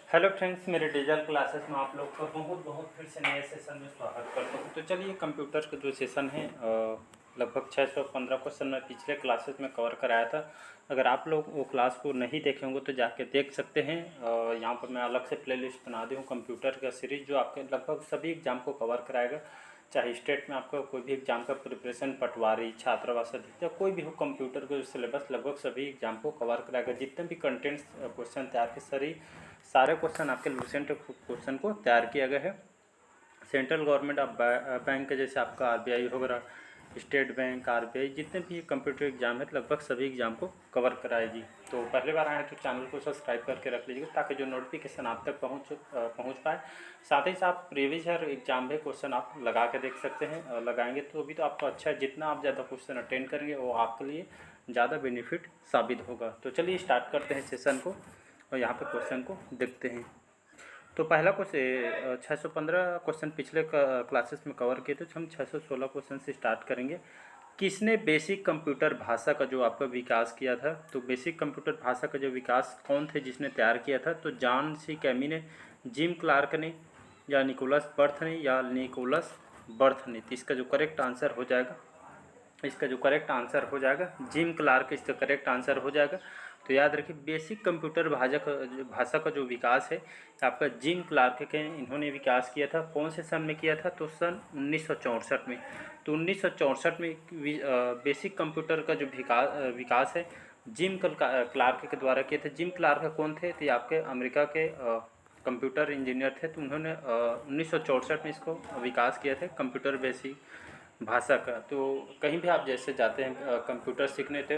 Hello friends, मेरे digital classes में आप लोग का बहुत बहुत फिर से नए सेशन में स्वागत करता हूँ। तो चलिए, कंप्यूटर का जो सेशन है लगभग 615 क्वेश्चन मैं पिछले क्लासेस में कवर कराया था। अगर आप लोग वो क्लास को नहीं देखे होंगे तो जाके देख सकते हैं। यहाँ पर मैं अलग से प्लेलिस्ट बना दी हूँ कंप्यूटर का सीरीज, जो आपके लगभग सभी एग्जाम को कवर कराएगा। चाहे स्टेट में आपका कोई भी एग्जाम का प्रिपरेशन, पटवारी, छात्रावास अधिकारी, कोई भी हो, कंप्यूटर का जो सिलेबस लगभग सभी एग्जाम को कवर कराएगा। जितने भी कंटेंट्स क्वेश्चन तैयार के सारे क्वेश्चन आपके लूसेंट क्वेश्चन को तैयार किया गया है। सेंट्रल गवर्नमेंट ऑफ बैंक, जैसे आपका आरबीआई वगैरह, स्टेट बैंक, आरबीआई, जितने भी कंप्यूटर एग्जाम है लगभग सभी एग्जाम को कवर कराएगी। तो पहले बार आए तो चैनल को सब्सक्राइब करके रख लीजिएगा, ताकि जो नोटिफिकेशन आप तक पहुंच पाए। साथ ही साथ प्रीवियस ईयर एग्जाम में क्वेश्चन आप लगा के देख सकते हैं, और लगाएंगे तो भी तो आपको अच्छा है। जितना आप ज़्यादा क्वेश्चन अटेंड करेंगे वो आपके लिए ज़्यादा बेनिफिट साबित होगा। तो चलिए स्टार्ट करते हैं सेशन को, और यहाँ पर क्वेश्चन को देखते हैं। तो पहला क्वेश्चन 615 क्वेश्चन पिछले क्लासेस में कवर किए थे, तो हम 616 क्वेश्चन से स्टार्ट करेंगे। किसने बेसिक कंप्यूटर भाषा का जो आपका विकास किया था? तो बेसिक कंप्यूटर भाषा का जो विकास कौन थे जिसने तैयार किया था? तो जॉन सी कैमी ने, जिम क्लार्क ने, या निकोलस बर्थ ने, या निकोलस बर्थ ने? तो इसका जो करेक्ट आंसर हो जाएगा जिम क्लार्क, इसका करेक्ट आंसर हो जाएगा। तो याद रखिए, बेसिक कंप्यूटर भाषा का जो विकास है आपका जिम क्लार्क के इन्होंने विकास किया था। कौन से सन में किया था? तो सन 1964 में। तो 1964 में बेसिक कंप्यूटर का जो विकास है जिम क्लार्क के द्वारा किए थे। जिम क्लार्क कौन थे? तो ये आपके अमेरिका के कंप्यूटर इंजीनियर थे। तो उन्होंने 1964 में इसको विकास किया था, कंप्यूटर बेसिक भाषा का। तो कहीं भी आप जैसे जाते हैं कंप्यूटर सीखने, थे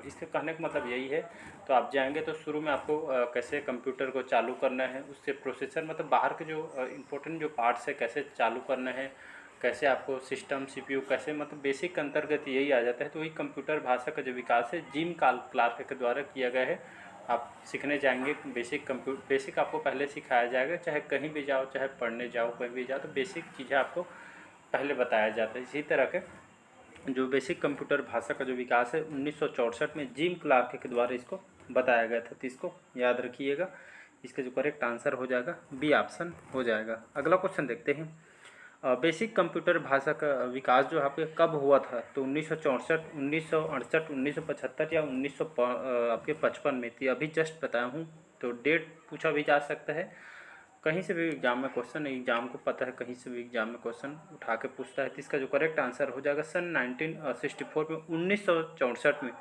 इसके कहने का मतलब यही है। तो आप जाएंगे तो शुरू में आपको कैसे कंप्यूटर को चालू करना है, उससे प्रोसेसर मतलब बाहर के जो इम्पोर्टेंट जो पार्ट्स है कैसे चालू करना है, कैसे आपको सिस्टम सीपीयू कैसे, मतलब बेसिक के अंतर्गत यही आ जाता है। तो वही कंप्यूटर भाषा का जो विकास है जिम क्लार्क के द्वारा किया गया है। आप सीखने जाएंगे बेसिक आपको पहले सिखाया जाएगा, चाहे कहीं भी जाओ, चाहे पढ़ने जाओ, कहीं भी जाओ, तो बेसिक चीज़ें आपको पहले बताया जाता है। इसी तरह के जो बेसिक कंप्यूटर भाषा का जो विकास है 1964 में जिम क्लार्क के द्वारा इसको बताया गया था। तो इसको याद रखिएगा। इसका जो करेक्ट आंसर हो जाएगा बी ऑप्शन हो जाएगा। अगला क्वेश्चन देखते हैं। बेसिक कंप्यूटर भाषा का विकास जो आपके कब हुआ था? तो 1964, 1968, 1975 या 1900 आपके 55 में थी। अभी जस्ट बताया हूँ, तो डेट पूछा भी जा सकता है। कहीं से भी एग्जाम में क्वेश्चन, एग्जाम को पता है कहीं से भी एग्जाम में क्वेश्चन उठा के पूछता है। तो इसका जो करेक्ट आंसर हो जाएगा सन 1964 में, 1964 में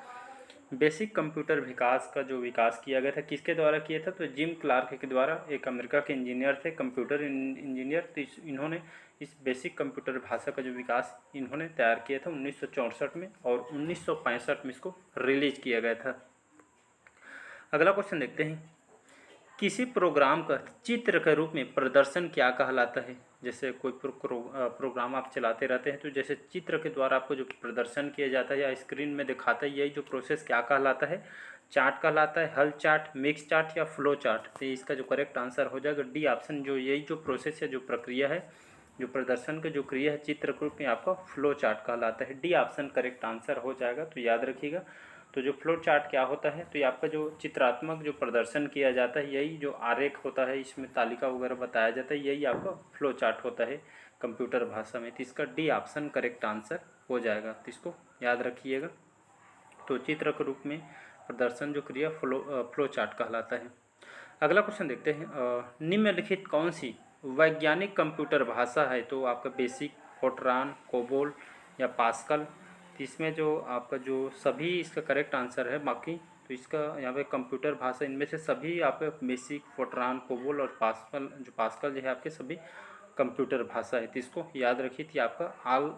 बेसिक कंप्यूटर विकास का जो विकास किया गया था किसके द्वारा किया था? तो जिम क्लार्क के द्वारा। एक अमेरिका के इंजीनियर थे, कंप्यूटर इंजीनियर। तो इन्होंने इस बेसिक कंप्यूटर भाषा का जो विकास इन्होंने तैयार किया था 1964 में, और 1965 में इसको रिलीज किया गया था। अगला क्वेश्चन देखते हैं। किसी प्रोग्राम का चित्र के रूप में प्रदर्शन क्या कहलाता है? जैसे कोई प्रोग्राम आप चलाते रहते हैं, तो जैसे चित्र के द्वारा आपको जो प्रदर्शन किया जाता है या स्क्रीन में दिखाता है, यही जो प्रोसेस क्या कहलाता है? चार्ट कहलाता है, हल चार्ट, मिक्स चार्ट, या फ्लो चार्ट? तो इसका जो करेक्ट आंसर हो जाएगा डी ऑप्शन। जो यही जो प्रोसेस है, जो प्रक्रिया है, जो प्रदर्शन की जो क्रिया है चित्र के रूप में, आपका फ्लो चार्ट कहलाता है। डी ऑप्शन करेक्ट आंसर हो जाएगा। तो याद रखिएगा। तो जो फ्लो चार्ट क्या होता है? तो ये आपका जो चित्रात्मक जो प्रदर्शन किया जाता है, यही जो आरेख होता है, इसमें तालिका वगैरह बताया जाता है, यही आपका फ्लो चार्ट होता है कंप्यूटर भाषा में। तो इसका डी ऑप्शन करेक्ट आंसर हो जाएगा। तो इसको याद रखिएगा। तो चित्र के रूप में प्रदर्शन जो क्रिया फ्लो चार्ट कहलाता है। अगला क्वेश्चन देखते हैं। निम्नलिखित कौन सी वैज्ञानिक कंप्यूटर भाषा है? तो आपका बेसिक, फोर्ट्रान, कोबोल, या पास्कल? तो इसमें जो आपका जो सभी इसका करेक्ट आंसर है बाकी। तो इसका यहाँ पे कंप्यूटर भाषा, इनमें से सभी आपका बेसिक, फोर्ट्रान, कोबोल और पास्कल जो है आपके सभी कंप्यूटर भाषा है। तो इसको याद रखिए कि आपका आल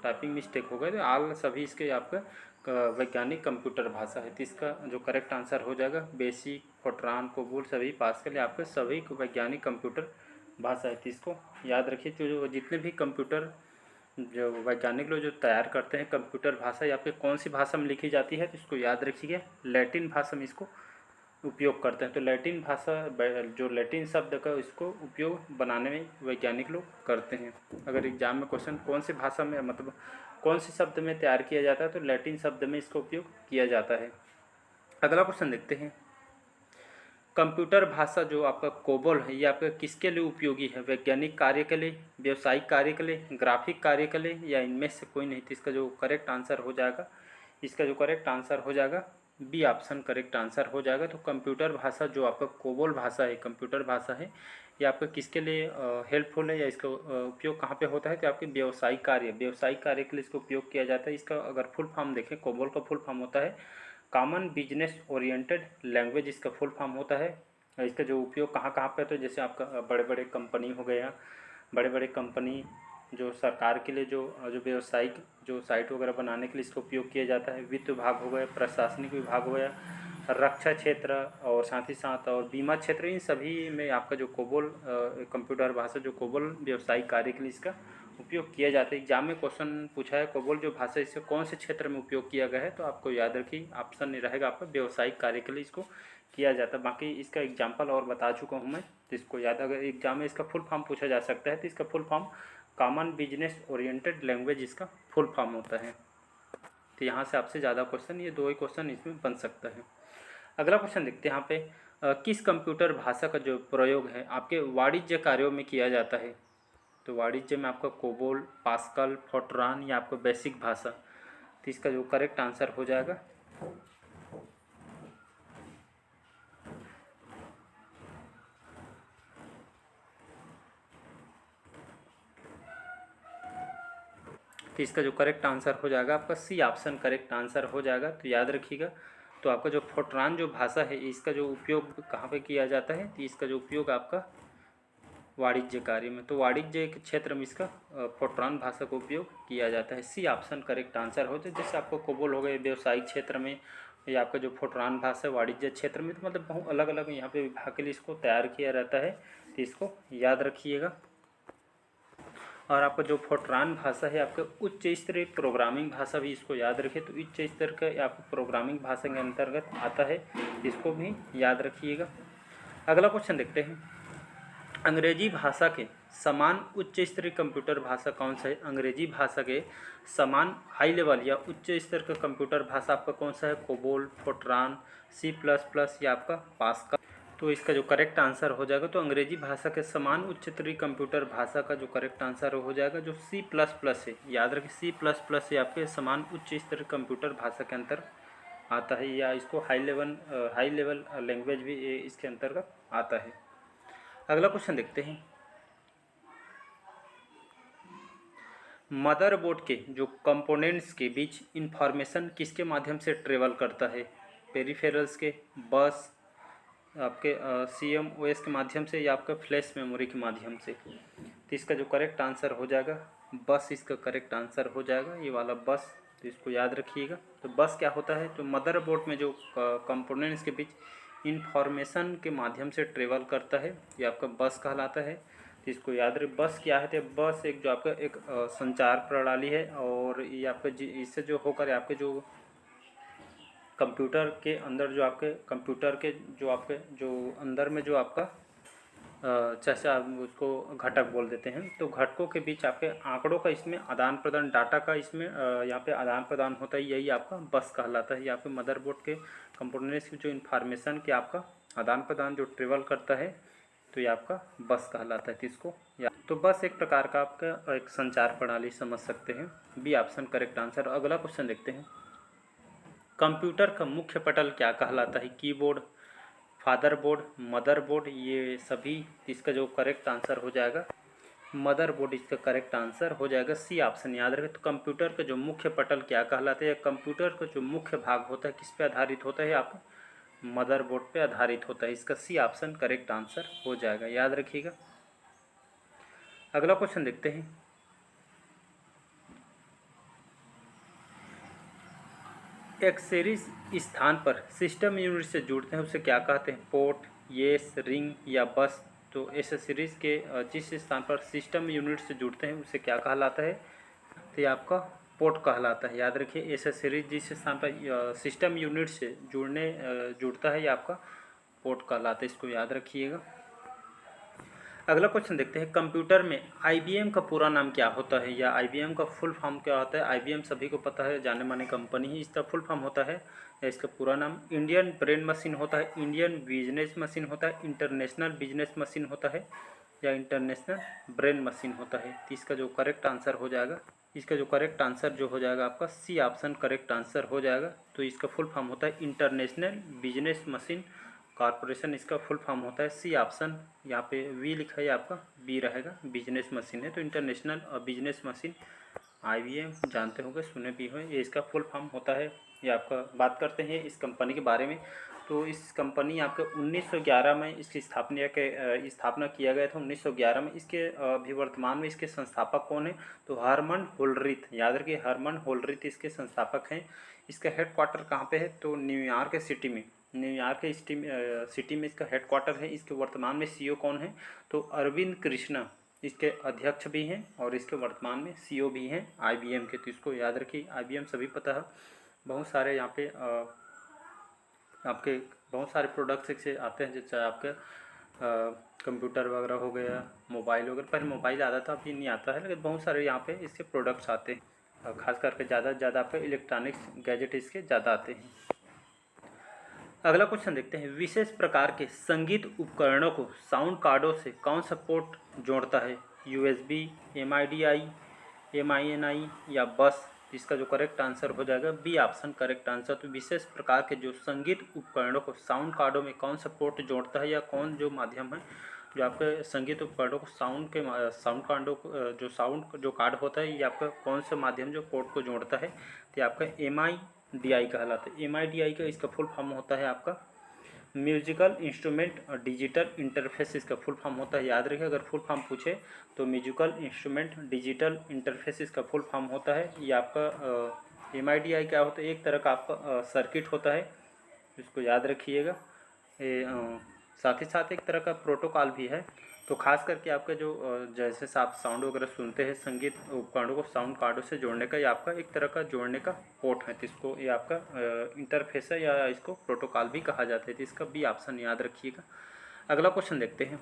टाइपिंग मिस्टेक हो गया, तो आल सभी इसके आपका वैज्ञानिक कंप्यूटर भाषा है। तो इसका जो करेक्ट आंसर हो जाएगा बेसिक, फोर्ट्रान, कोबोल, सभी पास्कल, आपके सभी वैज्ञानिक कंप्यूटर भाषा है। तो इसको याद रखिए। तो जो जितने भी कंप्यूटर जो वैज्ञानिक लोग जो तैयार करते हैं कंप्यूटर भाषा, या फिर कौन सी भाषा में लिखी जाती है, तो इसको याद रखिए लैटिन भाषा में इसको उपयोग करते हैं। तो लैटिन भाषा, जो लैटिन शब्द का इसको उपयोग बनाने में वैज्ञानिक लोग करते हैं। अगर एग्जाम में क्वेश्चन कौन सी भाषा में, मतलब कौन से शब्द में तैयार किया जाता है, तो लैटिन शब्द में इसका उपयोग किया जाता है। अगला क्वेश्चन देखते हैं। कंप्यूटर भाषा जो आपका कोबोल है ये आपका किसके लिए उपयोगी है? वैज्ञानिक कार्य के लिए, व्यावसायिक कार्य के लिए, ग्राफिक कार्य के लिए, या इनमें से कोई नहीं? तो इसका जो करेक्ट आंसर हो जाएगा, इसका जो करेक्ट आंसर हो जाएगा बी ऑप्शन करेक्ट आंसर हो जाएगा। तो कंप्यूटर भाषा जो आपका कोबोल भाषा है, कंप्यूटर भाषा है, ये आपका किसके लिए हेल्पफुल है, या इसका उपयोग कहाँ पे होता है? तो आपके व्यावसायिक कार्य के लिए इसका उपयोग किया जाता है। इसका अगर फुल फॉर्म देखें, कोबोल का फुल फॉर्म होता है कॉमन बिजनेस ओरिएंटेड लैंग्वेज, इसका फुल फॉर्म होता है। इसका जो उपयोग कहाँ कहाँ पे, तो जैसे आपका बड़े बड़े कंपनी हो गया, बड़े बड़े कंपनी जो सरकार के लिए जो व्यावसायिक जो साइट वगैरह बनाने के लिए इसका उपयोग किया जाता है। वित्त विभाग हो गया, प्रशासनिक विभाग हो गया, रक्षा क्षेत्र और साथ ही साथ और बीमा क्षेत्र, इन सभी में आपका जो कोबोल कंप्यूटर भाषा जो कोबोल व्यावसायिक कार्य के लिए इसका उपयोग किया जाता है। एग्जाम में क्वेश्चन पूछा है कोबोल जो भाषा इससे कौन से क्षेत्र में उपयोग किया गया है, तो आपको याद रखिए ऑप्शन नहीं रहेगा आपका व्यावसायिक कार्य के लिए इसको किया जाता है। बाकी इसका एग्जाम्पल और बता चुका हूँ मैं, तो इसको याद, अगर एग्जाम में इसका फुल फॉर्म पूछा जा सकता है तो इसका full form common business oriented language इसका फुल फॉर्म होता है। तो यहाँ से आपसे ज़्यादा क्वेश्चन, ये 2 ही क्वेश्चन इसमें बन सकता है। अगला क्वेश्चन देखते हैं यहाँ पे, किस कंप्यूटर भाषा का जो प्रयोग है आपके वाणिज्य कार्यों में किया जाता है? तो वाणिज्य में आपका कोबोल, पास्कल, फोर्ट्रान या आपका बेसिक भाषा? तो इसका जो करेक्ट आंसर हो जाएगा तो इसका जो करेक्ट आंसर हो जाएगा आपका सी ऑप्शन करेक्ट आंसर हो जाएगा। तो याद रखिएगा, तो आपका जो फोर्ट्रान जो भाषा है इसका जो उपयोग कहाँ पे किया जाता है? तो इसका जो उपयोग आपका वाणिज्य कार्य में, तो वाणिज्य के क्षेत्र में इसका फोर्ट्रान भाषा का उपयोग किया जाता है। सी ऑप्शन करेक्ट आंसर हो जाए। जैसे आपको कोबोल हो गए व्यावसायिक क्षेत्र में, या आपका जो फोर्ट्रान भाषा है वाणिज्य क्षेत्र में, तो मतलब बहुत अलग अलग यहाँ पे विभाग के लिए इसको तैयार किया रहता है, तो इसको याद रखिएगा। और आपका जो फोर्ट्रान भाषा है आपका उच्च स्तरीय प्रोग्रामिंग भाषा भी, इसको याद रखिए। तो उच्च स्तर का आपको प्रोग्रामिंग भाषा के अंतर्गत आता है, इसको भी याद रखिएगा। अगला क्वेश्चन देखते हैं, अंग्रेजी भाषा के समान उच्च स्तरीय कंप्यूटर भाषा कौन सा है? अंग्रेजी भाषा के समान हाई लेवल या उच्च स्तर का कंप्यूटर भाषा आपका कौन सा है? कोबोल, फोर्ट्रान, C++ या आपका पास्कल? तो इसका जो करेक्ट आंसर हो जाएगा, तो अंग्रेजी भाषा के समान उच्च स्तरीय कंप्यूटर भाषा का जो करेक्ट आंसर हो जाएगा जो C++ है। याद रखिए C++ से आपके समान उच्च स्तरीय कंप्यूटर भाषा के अंतर आता है, या इसको हाई लेवल लैंग्वेज भी इसके अंतर्गत आता है। अगला क्वेश्चन देखते हैं, मदरबोर्ड के जो कंपोनेंट्स के बीच इंफॉर्मेशन किसके माध्यम से ट्रेवल करता है? पेरिफेरल्स के, बस, आपके CMOS के माध्यम से, या आपका फ्लैश मेमोरी के माध्यम से? तो इसका जो करेक्ट आंसर हो जाएगा बस, इसका करेक्ट आंसर हो जाएगा ये वाला बस। तो इसको याद रखिएगा। तो बस क्या होता है? तो मदरबोर्ड में जो कंपोनेंट्स के बीच इंफॉर्मेशन के माध्यम से ट्रेवल करता है, ये आपका बस कहलाता है। तो इसको याद रखिए। बस क्या है? तो बस एक जो आपका एक संचार प्रणाली है, और ये आपका इससे जो होकर आपके जो कंप्यूटर के अंदर जो आपके कंप्यूटर के जो आपके जो अंदर में जो आपका जैसे आप उसको घटक बोल देते हैं, तो घटकों के बीच आपके आंकड़ों का इसमें आदान प्रदान, डाटा का इसमें यहाँ पे आदान प्रदान होता है, यही आपका बस कहलाता है। यहाँ पे मदरबोर्ड के कंपोनेंट्स की जो इन्फॉर्मेशन के आपका आदान प्रदान जो ट्रेवल करता है, तो ये आपका बस कहलाता है। किसको? तो बस एक प्रकार का आपका एक संचार प्रणाली समझ सकते हैं। B option correct answer. अगला क्वेश्चन देखते हैं, कंप्यूटर का मुख्य पटल क्या कहलाता है? कीबोर्ड, फादरबोर्ड, मदरबोर्ड, ये सभी? इसका जो करेक्ट आंसर हो जाएगा मदरबोर्ड, इसका करेक्ट आंसर हो जाएगा सी ऑप्शन। याद रखें, तो कंप्यूटर का जो मुख्य पटल क्या कहलाता है, कंप्यूटर का जो मुख्य भाग होता है किस पे आधारित होता है? आपका मदरबोर्ड पे आधारित होता है। इसका सी ऑप्शन करेक्ट आंसर हो जाएगा, याद रखिएगा। अगला क्वेश्चन देखते हैं, एक सीरीज स्थान पर सिस्टम यूनिट से जुड़ते हैं उसे क्या कहते हैं? पोर्ट, येस, रिंग या बस? तो ऐसे सीरीज के जिस स्थान पर सिस्टम यूनिट से जुड़ते हैं उसे क्या कहलाता है? तो ये आपका पोर्ट कहलाता है। याद रखिए, ऐसे सीरीज जिस स्थान पर सिस्टम यूनिट से जुड़ता है ये आपका पोर्ट कहलाता है। इसको याद रखिएगा। अगला क्वेश्चन देखते हैं, कंप्यूटर में आईबीएम का पूरा नाम क्या होता है, या आईबीएम का फुल फॉर्म क्या होता है। आईबीएम सभी को पता है, जाने माने कंपनी ही, इसका फुल फॉर्म होता है या इसका पूरा नाम इंडियन ब्रेन मशीन होता है, इंडियन बिजनेस मशीन होता है, इंटरनेशनल बिजनेस मशीन होता है, या इंटरनेशनल ब्रेन मशीन होता है। तो इसका जो करेक्ट आंसर हो जाएगा, इसका जो करेक्ट आंसर जो हो जाएगा आपका सी ऑप्शन करेक्ट आंसर हो जाएगा। तो इसका फुल फॉर्म होता है इंटरनेशनल बिजनेस मशीन कॉरपोरेशन, इसका फुल फॉर्म होता है सी ऑप्शन। यहाँ पे वी लिखा है, आपका बी रहेगा, बिजनेस मशीन है तो इंटरनेशनल और बिजनेस मशीन आईबीएम जानते होंगे, सुने भी हो, ये इसका फुल फॉर्म होता है। ये आपका बात करते हैं इस कंपनी के बारे में। तो इस कंपनी आपके 1911 में इसकी स्थापना किया गया था 1911 में। इसके अभी वर्तमान में इसके संस्थापक कौन है, तो हरमन होल्ड्रिथ, याद रखिए हरमन होल्ड्रिथ इसके संस्थापक हैं। इसका हेड क्वार्टर कहाँ पे है, तो न्यूयॉर्क सिटी में, न्यूयॉर्क सिटी में इसका हेड क्वार्टर है। इसके वर्तमान में सीईओ कौन है, तो अरविंद कृष्णा इसके अध्यक्ष भी हैं और इसके वर्तमान में सीईओ भी हैं आईबीएम के। तो इसको याद रखिए, आईबीएम सभी पता है, बहुत सारे यहाँ पे आपके बहुत सारे प्रोडक्ट्स से आते हैं, जैसे आपके कंप्यूटर वगैरह हो गया, मोबाइल वगैरह, पहले मोबाइल आता था अभी नहीं आता है, लेकिन बहुत सारे यहाँ पे इसके प्रोडक्ट्स आते हैं। खास करके ज़्यादा से ज़्यादा आपके इलेक्ट्रॉनिक्स गैजेट इसके ज़्यादा आते हैं। अगला क्वेश्चन देखते हैं, विशेष प्रकार के संगीत उपकरणों को साउंड कार्डों से कौन सा पोर्ट जोड़ता है, यूएसबी, एमआईडीआई, एमआईएनआई या बस। इसका जो करेक्ट आंसर हो जाएगा बी ऑप्शन करेक्ट आंसर। तो विशेष प्रकार के जो संगीत उपकरणों को साउंड कार्डों में कौन सा पोर्ट जोड़ता है, या कौन जो माध्यम है जो आपके संगीत उपकरणों को साउंड कार्डों को जो साउंड जो कार्ड होता है, ये आपका कौन सा माध्यम जो पोर्ट को जोड़ता है, तो आपका एमआईडीआई कहलाता है। एमआईडीआई का इसका फुल फॉर्म होता है आपका म्यूजिकल इंस्ट्रूमेंट डिजिटल इंटरफेस, इसका फुल फॉर्म होता है। याद रखिए, अगर फुल फॉर्म पूछे तो म्यूजिकल इंस्ट्रूमेंट डिजिटल इंटरफेस इसका फुल फॉर्म होता है। ये आपका एमआईडीआई क्या होता है, एक तरह का आपका सर्किट होता है, इसको याद रखिएगा। ये साथ ही साथ एक तरह का प्रोटोकॉल भी है। तो खास करके आपका जो जैसे आप साउंड वगैरह सुनते हैं, संगीत उपकरणों को साउंड कार्डों से जोड़ने का, ये आपका एक तरह का जोड़ने का पोर्ट है, तो इसको ये आपका इंटरफेस है या इसको प्रोटोकॉल भी कहा जाता है। तो इसका बी ऑप्शन याद रखिएगा। अगला क्वेश्चन देखते हैं,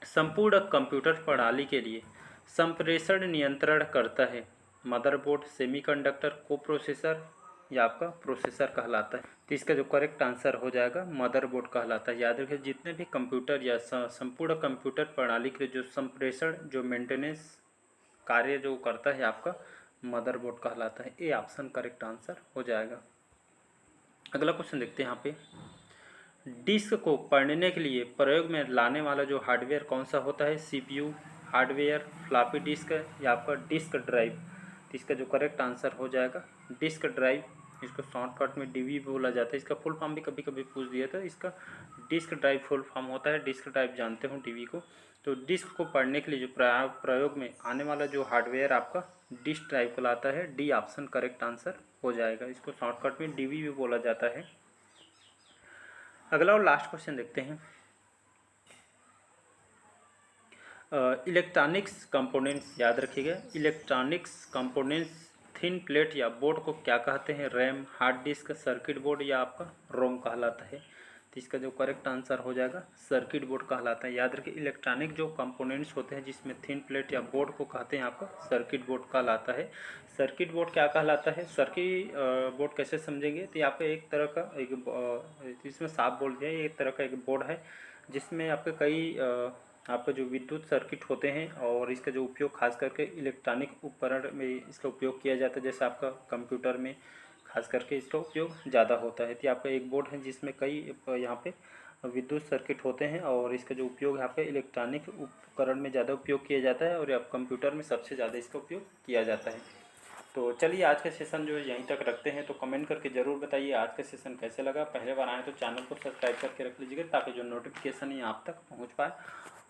संपूर्ण कंप्यूटर प्रणाली के लिए संप्रेषण नियंत्रण करता है मदरबोर्ड, सेमीकंडक्टर, कोप्रोसेसर या आपका प्रोसेसर कहलाता है। तो इसका जो करेक्ट आंसर हो जाएगा मदरबोर्ड कहलाता है। याद रखिए, जितने भी कंप्यूटर या संपूर्ण कंप्यूटर प्रणाली के जो संप्रेषण जो मेंटेनेंस कार्य जो करता है आपका मदरबोर्ड कहलाता है। ए ऑप्शन करेक्ट आंसर हो जाएगा। अगला क्वेश्चन देखते हैं यहाँ पे, डिस्क को पढ़ने के लिए प्रयोग में लाने वाला जो हार्डवेयर कौन सा होता है, सीपीयू हार्डवेयर, फ्लॉपी डिस्क या आपका डिस्क ड्राइव। तो इसका जो करेक्ट आंसर हो जाएगा डिस्क ड्राइव, इसको शॉर्टकट में डीवी बोला जाता है। इसका फुल फॉर्म भी कभी कभी पूछ दिया था, इसका डिस्क ड्राइव फुल फॉर्म होता है। डिस्क ड्राइव जानते हो डीवी को। तो डिस्क को पढ़ने के लिए जो प्रयोग में आने वाला जो हार्डवेयर आपका डिस्क ड्राइव कहलाता है। डी ऑप्शन करेक्ट आंसर हो जाएगा, इसको शॉर्टकट में डीवी भी बोला जाता है। अगला और लास्ट क्वेश्चन देखते हैं, इलेक्ट्रॉनिक्स कंपोनेंट्स, याद रखिएगा इलेक्ट्रॉनिक्स कंपोनेंट्स थिन प्लेट या बोर्ड को क्या कहते हैं, RAM, hard disk, circuit board या आपका रोम कहलाता है। तो इसका जो करेक्ट आंसर हो जाएगा सर्किट बोर्ड कहलाता है। याद रखिए, इलेक्ट्रॉनिक जो कंपोनेंट्स होते हैं जिसमें थिन प्लेट या बोर्ड को कहते हैं आपका सर्किट बोर्ड कहलाता है। सर्किट बोर्ड क्या कहलाता है, सर्किट बोर्ड कैसे समझेंगे, तो यहाँ पे एक तरह का एक इसमें साफ बोल दिया, एक तरह का एक बोर्ड है जिसमें आपके कई आपका जो विद्युत सर्किट होते हैं, और इसका जो उपयोग खास करके इलेक्ट्रॉनिक उपकरण में इसका उपयोग किया जाता है। जैसे आपका कंप्यूटर में खास करके इसका उपयोग ज़्यादा होता है। तो आपका एक बोर्ड है जिसमें कई यहाँ पे विद्युत सर्किट होते हैं, और इसका जो उपयोग यहाँ पे इलेक्ट्रॉनिक उपकरण में ज़्यादा उपयोग किया जाता है, और अब कंप्यूटर में सबसे ज़्यादा इसका उपयोग किया जाता है। तो चलिए आज का सेशन जो है यहीं तक रखते हैं। तो कमेंट करके ज़रूर बताइए आज का सेशन कैसे लगा। पहले बार आए तो चैनल को सब्सक्राइब करके रख लीजिएगा ताकि जो नोटिफिकेशन है आप तक पहुंच पाए।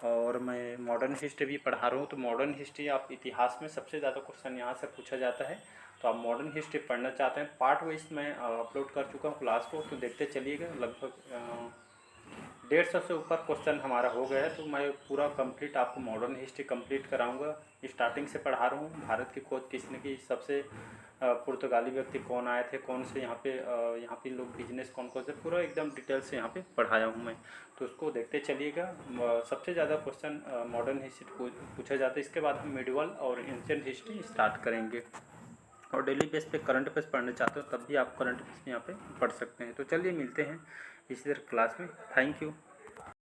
और मैं मॉडर्न हिस्ट्री भी पढ़ा रहा हूँ, तो मॉडर्न हिस्ट्री आप इतिहास में सबसे ज़्यादा क्वेश्चन यहाँ से पूछा जाता है। तो आप मॉडर्न हिस्ट्री पढ़ना चाहते हैं, पार्ट वाइज मैं अपलोड कर चुका हूँ क्लास को, तो देखते चलिएगा। लगभग 150 से ऊपर क्वेश्चन हमारा हो गया है। तो मैं पूरा कंप्लीट आपको मॉडर्न हिस्ट्री कंप्लीट कराऊंगा। स्टार्टिंग से पढ़ा रहा हूँ, भारत की खोज किसने की, सबसे पुर्तगाली व्यक्ति कौन आए थे, कौन से यहाँ पे लोग बिजनेस कौन कौन से, पूरा एकदम डिटेल से यहाँ पे पढ़ाया हूँ मैं। तो उसको देखते चलिएगा। सबसे ज़्यादा क्वेश्चन मॉडर्न हिस्ट्री पूछा जाता है, इसके बाद हम मिडिवल और एंशिएंट हिस्ट्री स्टार्ट करेंगे। और डेली बेस पे करंट अफेयर्स पढ़ना चाहते हो तब भी आप करंट अफेयर्स यहाँ पे पढ़ सकते हैं। तो चलिए मिलते हैं इसी तरह क्लास में। Thank you.